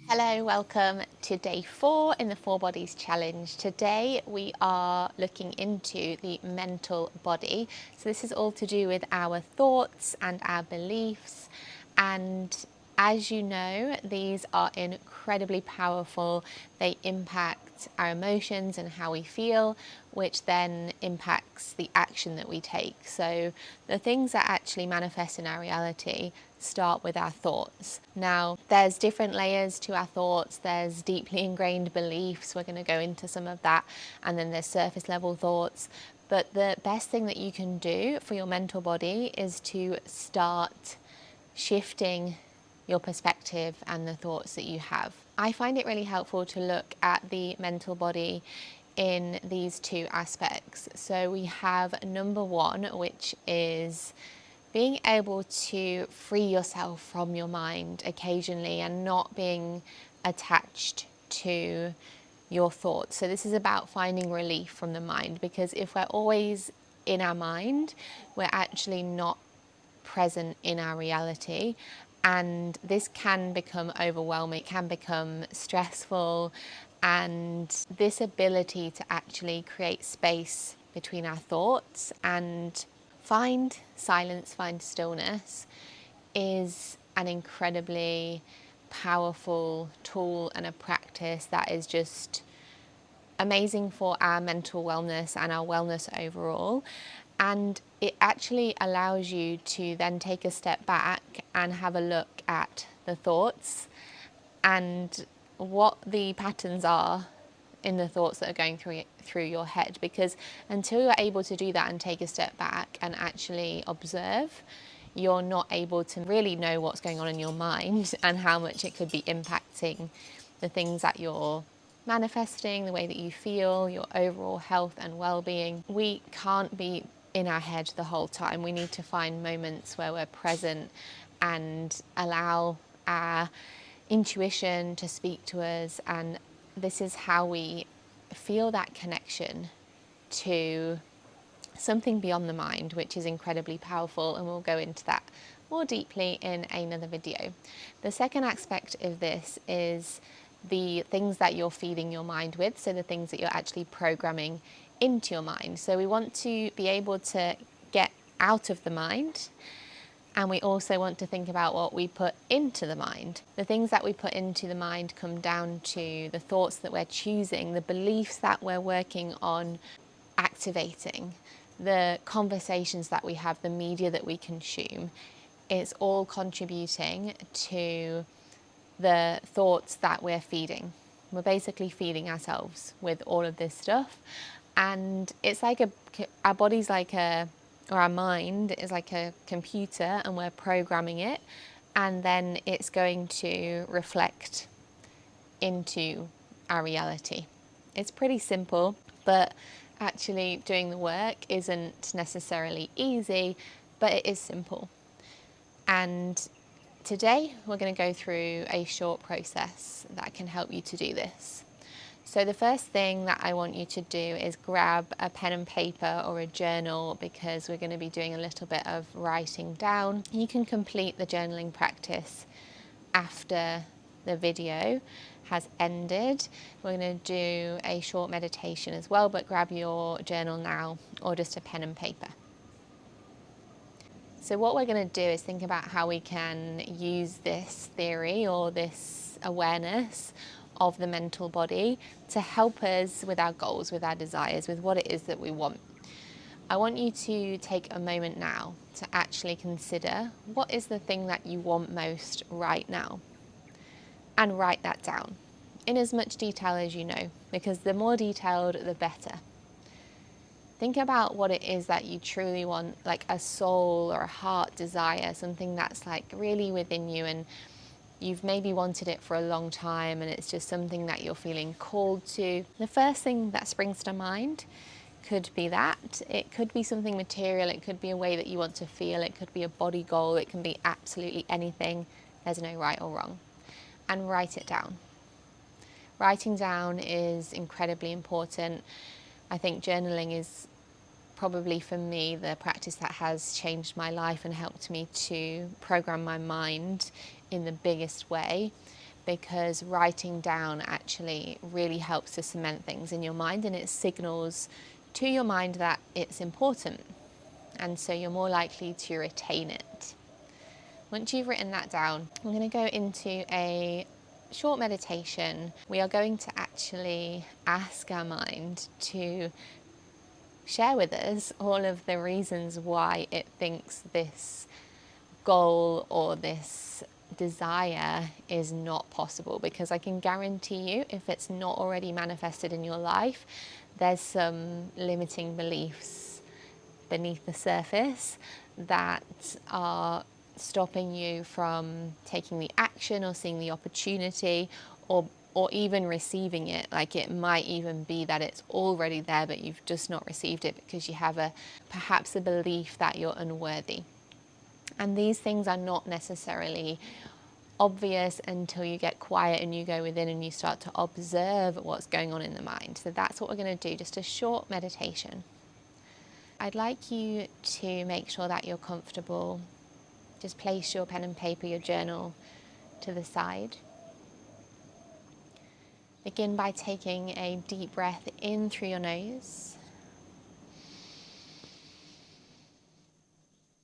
Hello, welcome to day 4 in the 4 Bodies Challenge. Today we are looking into the mental body. So this is all to do with our thoughts and our beliefs. And as you know, these are incredibly powerful. They impact our emotions and how we feel, which then impacts the action that we take. So the things that actually manifest in our reality start with our thoughts. Now, there's different layers to our thoughts. There's deeply ingrained beliefs. We're going to go into some of that. And then there's surface level thoughts. But the best thing that you can do for your mental body is to start shifting your perspective and the thoughts that you have. I find it really helpful to look at the mental body in these two aspects. So we have number 1, which is being able to free yourself from your mind occasionally and not being attached to your thoughts. So this is about finding relief from the mind, because if we're always in our mind, we're actually not present in our reality, and this can become overwhelming, it can become stressful, and this ability to actually create space between our thoughts and find silence, find stillness, is an incredibly powerful tool and a practice that is just amazing for our mental wellness and our wellness overall. And it actually allows you to then take a step back and have a look at the thoughts and what the patterns are in the thoughts that are going through your head. Because until you're able to do that and take a step back and actually observe, you're not able to really know what's going on in your mind and how much it could be impacting the things that you're manifesting, the way that you feel, your overall health and well-being. We can't be in our head the whole time. We need to find moments where we're present and allow our intuition to speak to us, and this is how we feel that connection to something beyond the mind, which is incredibly powerful, and we'll go into that more deeply in another video. The second aspect of this is the things that you're feeding your mind with, so the things that you're actually programming into your mind. So we want to be able to get out of the mind, and we also want to think about what we put into the mind. The things that we put into the mind come down to the thoughts that we're choosing, the beliefs that we're working on activating, the conversations that we have, the media that we consume. It's all contributing to the thoughts that we're feeding. We're basically feeding ourselves with all of this stuff. And it's like our body's like or our mind is like a computer, and we're programming it, and then it's going to reflect into our reality. It's pretty simple, but actually doing the work isn't necessarily easy, but it is simple. And today we're going to go through a short process that can help you to do this. So the first thing that I want you to do is grab a pen and paper or a journal, because we're going to be doing a little bit of writing down. You can complete the journaling practice after the video has ended. We're going to do a short meditation as well, but grab your journal now, or just a pen and paper. So what we're going to do is think about how we can use this theory or this awareness of the mental body to help us with our goals, with our desires, with what it is that we want. I want you to take a moment now to actually consider what is the thing that you want most right now, and write that down in as much detail as you know, because the more detailed, the better. Think about what it is that you truly want, like a soul or a heart desire, something that's like really within you, and you've maybe wanted it for a long time, and it's just something that you're feeling called to. The first thing that springs to mind could be that. It could be something material, it could be a way that you want to feel, it could be a body goal, it can be absolutely anything. There's no right or wrong. And write it down. Writing down is incredibly important. I think journaling is probably for me the practice that has changed my life and helped me to program my mind in the biggest way, because writing down actually really helps to cement things in your mind, and it signals to your mind that it's important, and so you're more likely to retain it. Once you've written that down, I'm going to go into a short meditation. We are going to actually ask our mind to share with us all of the reasons why it thinks this goal or this desire is not possible, because I can guarantee you, if it's not already manifested in your life, there's some limiting beliefs beneath the surface that are stopping you from taking the action or seeing the opportunity, or even receiving it. Like, it might even be that it's already there but you've just not received it because you have perhaps a belief that you're unworthy. And these things are not necessarily obvious until you get quiet and you go within and you start to observe what's going on in the mind. So that's what we're going to do, just a short meditation. I'd like you to make sure that you're comfortable. Just place your pen and paper, your journal, to the side. Begin by taking a deep breath in through your nose.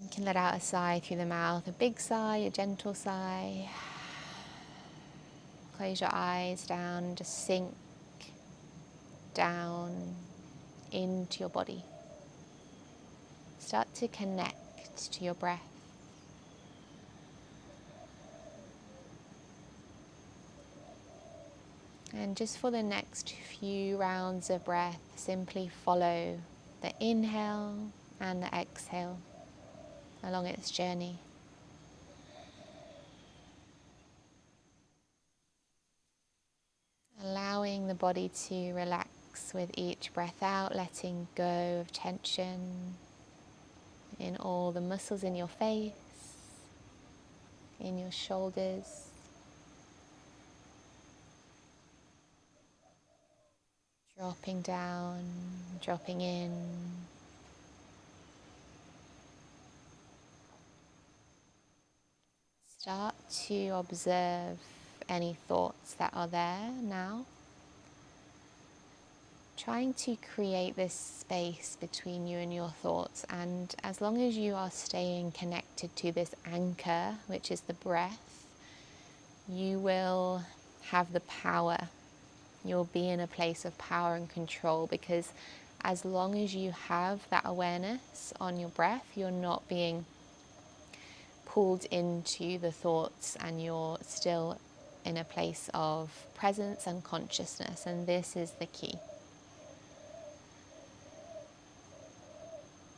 You can let out a sigh through the mouth, a big sigh, a gentle sigh. Close your eyes down, just sink down into your body. Start to connect to your breath. And just for the next few rounds of breath, simply follow the inhale and the exhale along its journey. Allowing the body to relax with each breath out, letting go of tension in all the muscles in your face, in your shoulders. Dropping down, dropping in. Start to observe any thoughts that are there now. Trying to create this space between you and your thoughts, and as long as you are staying connected to this anchor, which is the breath, you will have the power. You'll be in a place of power and control, because as long as you have that awareness on your breath, you're not being pulled into the thoughts, and you're still in a place of presence and consciousness, and this is the key.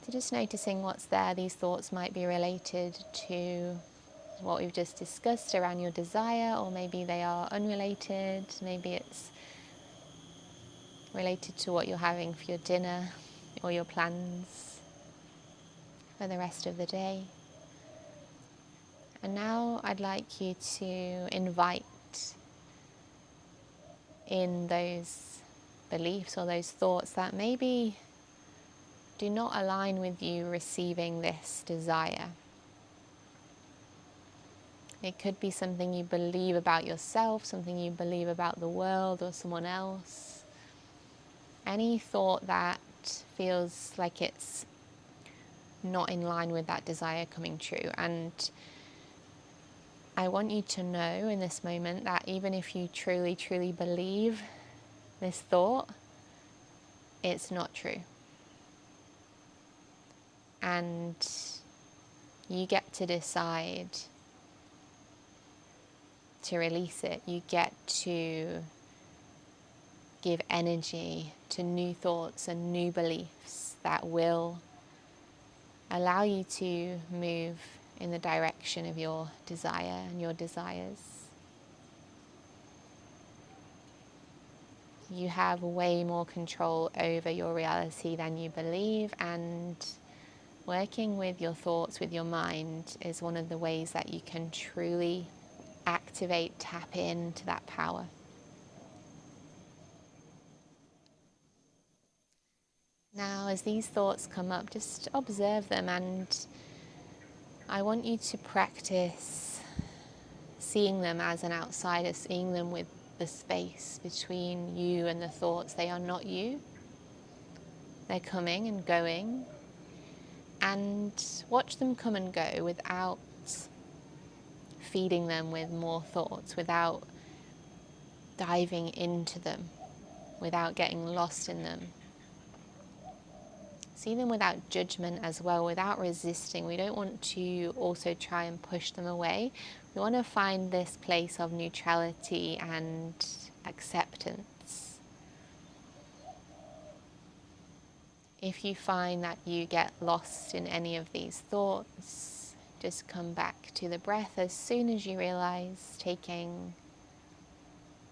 So just noticing what's there. These thoughts might be related to what we've just discussed around your desire, or maybe they are unrelated. Maybe it's related to what you're having for your dinner or your plans for the rest of the day. And now I'd like you to invite in those beliefs or those thoughts that maybe do not align with you receiving this desire. It could be something you believe about yourself, something you believe about the world or someone else. Any thought that feels like it's not in line with that desire coming true. And I want you to know in this moment that even if you truly, truly believe this thought, it's not true. And you get to decide to release it. You get to give energy to new thoughts and new beliefs that will allow you to move in the direction of your desire and your desires. You have way more control over your reality than you believe, and working with your thoughts, with your mind, is one of the ways that you can truly activate, tap into that power. Now, as these thoughts come up, just observe them, and I want you to practice seeing them as an outsider, seeing them with the space between you and the thoughts. They are not you. They're coming and going, and watch them come and go without feeding them with more thoughts, without diving into them, without getting lost in them. See them without judgment as well, without resisting. We don't want to also try and push them away. We want to find this place of neutrality and acceptance. If you find that you get lost in any of these thoughts, just come back to the breath as soon as you realize, taking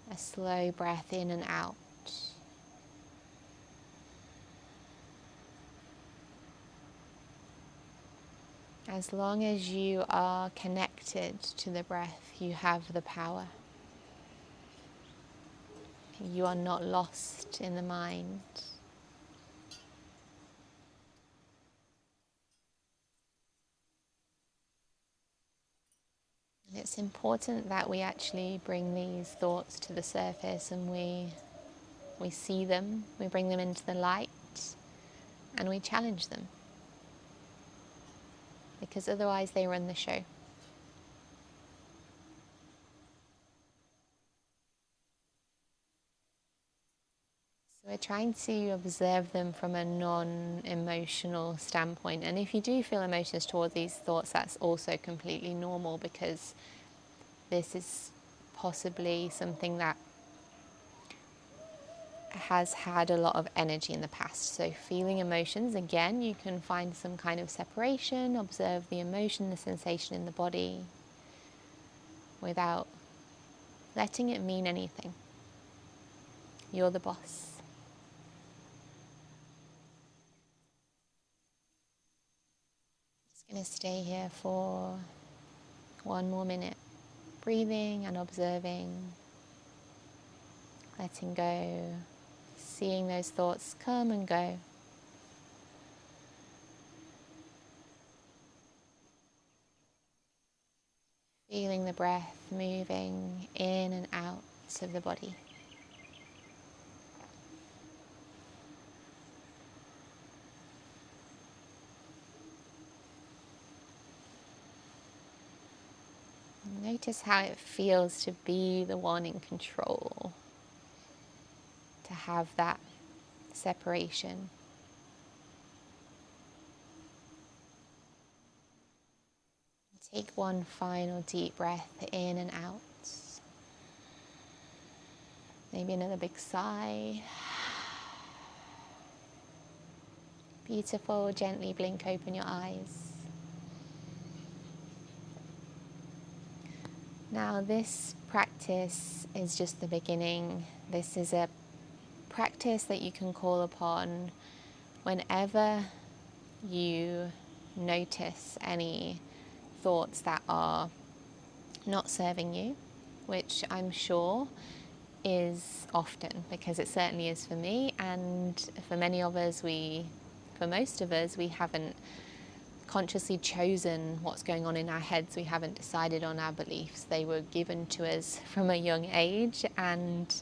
a slow breath in and out. As long as you are connected to the breath, you have the power. You are not lost in the mind. And it's important that we actually bring these thoughts to the surface and we see them, we bring them into the light, and we challenge them. Because otherwise they run the show. So we're trying to observe them from a non-emotional standpoint. And if you do feel emotions towards these thoughts, that's also completely normal, because this is possibly something that has had a lot of energy in the past. So feeling emotions, again, you can find some kind of separation, observe the emotion, the sensation in the body without letting it mean anything. You're the boss. Just going to stay here for one more minute, breathing and observing, letting go, seeing those thoughts come and go. Feeling the breath moving in and out of the body. Notice how it feels to be the one in control, to have that separation. Take one final deep breath in and out. Maybe another big sigh. Beautiful. Gently blink open your eyes. Now this practice is just the beginning. This is a practice that you can call upon whenever you notice any thoughts that are not serving you, which I'm sure is often, because it certainly is for me, and for many of us, for most of us, we haven't consciously chosen what's going on in our heads. We haven't decided on our beliefs. They were given to us from a young age, and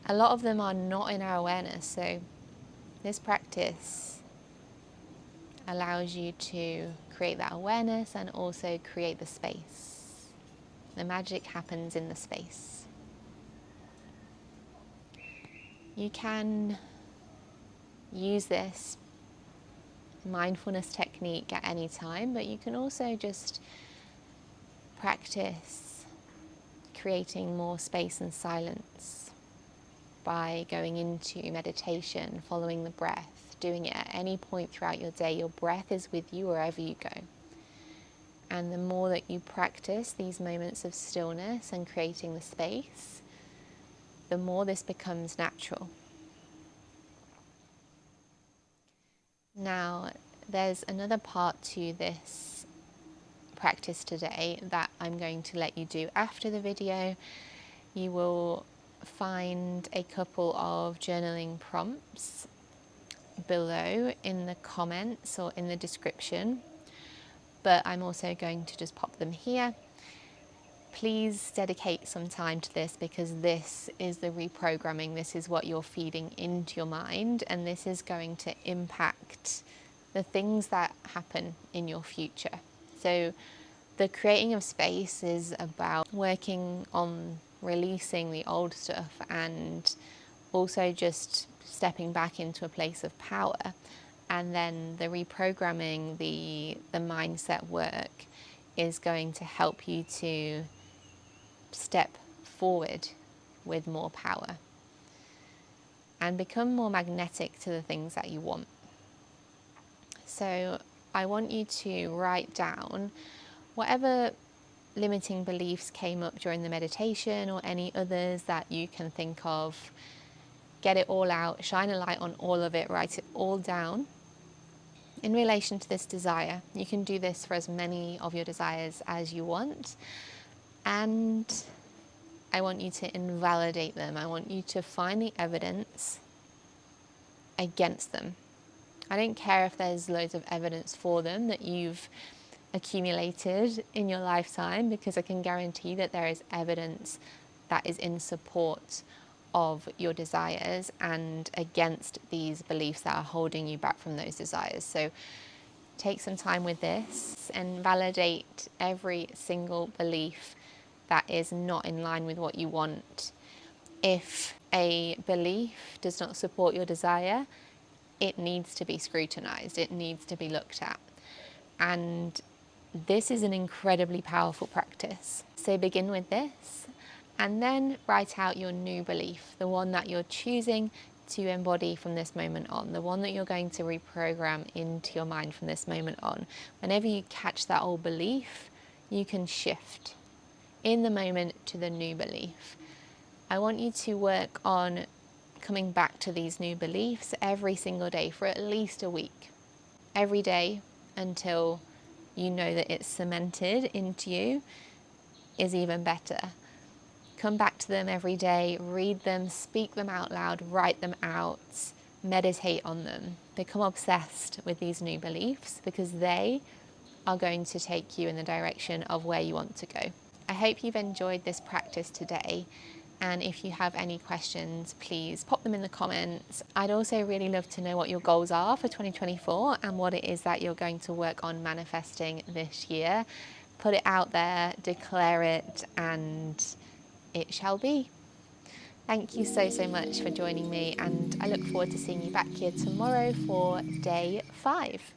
a lot of them are not in our awareness. So this practice allows you to create that awareness and also create the space. The magic happens in the space. You can use this mindfulness technique at any time, but you can also just practice creating more space and silence by going into meditation, following the breath, doing it at any point throughout your day. Your breath is with you wherever you go. And the more that you practice these moments of stillness and creating the space, the more this becomes natural. Now, there's another part to this practice today that I'm going to let you do after the video. You will find a couple of journaling prompts below in the comments or in the description, but I'm also going to just pop them here. Please dedicate some time to this, because this is the reprogramming. This is what you're feeding into your mind, and this is going to impact the things that happen in your future. So the creating of space is about working on releasing the old stuff and also just stepping back into a place of power. And then the reprogramming, the mindset work is going to help you to step forward with more power and become more magnetic to the things that you want. So I want you to write down whatever limiting beliefs came up during the meditation, or any others that you can think of. Get it all out, shine a light on all of it, write it all down in relation to this desire. You can do this for as many of your desires as you want, and I want you to invalidate them. I want you to find the evidence against them. I don't care if there's loads of evidence for them that you've accumulated in your lifetime, because I can guarantee that there is evidence that is in support of your desires and against these beliefs that are holding you back from those desires. So take some time with this and validate every single belief that is not in line with what you want. If a belief does not support your desire, it needs to be scrutinized, it needs to be looked at. And this is an incredibly powerful practice. So begin with this, and then write out your new belief, the one that you're choosing to embody from this moment on, the one that you're going to reprogram into your mind from this moment on. Whenever you catch that old belief, you can shift in the moment to the new belief. I want you to work on coming back to these new beliefs every single day for at least a week. Every day until you know that it's cemented into you is even better. Come back to them every day, read them, speak them out loud, write them out, meditate on them. Become obsessed with these new beliefs, because they are going to take you in the direction of where you want to go. I hope you've enjoyed this practice today. And if you have any questions, please pop them in the comments. I'd also really love to know what your goals are for 2024 and what it is that you're going to work on manifesting this year. Put it out there, declare it, and it shall be. Thank you so much for joining me, and I look forward to seeing you back here tomorrow for day 5.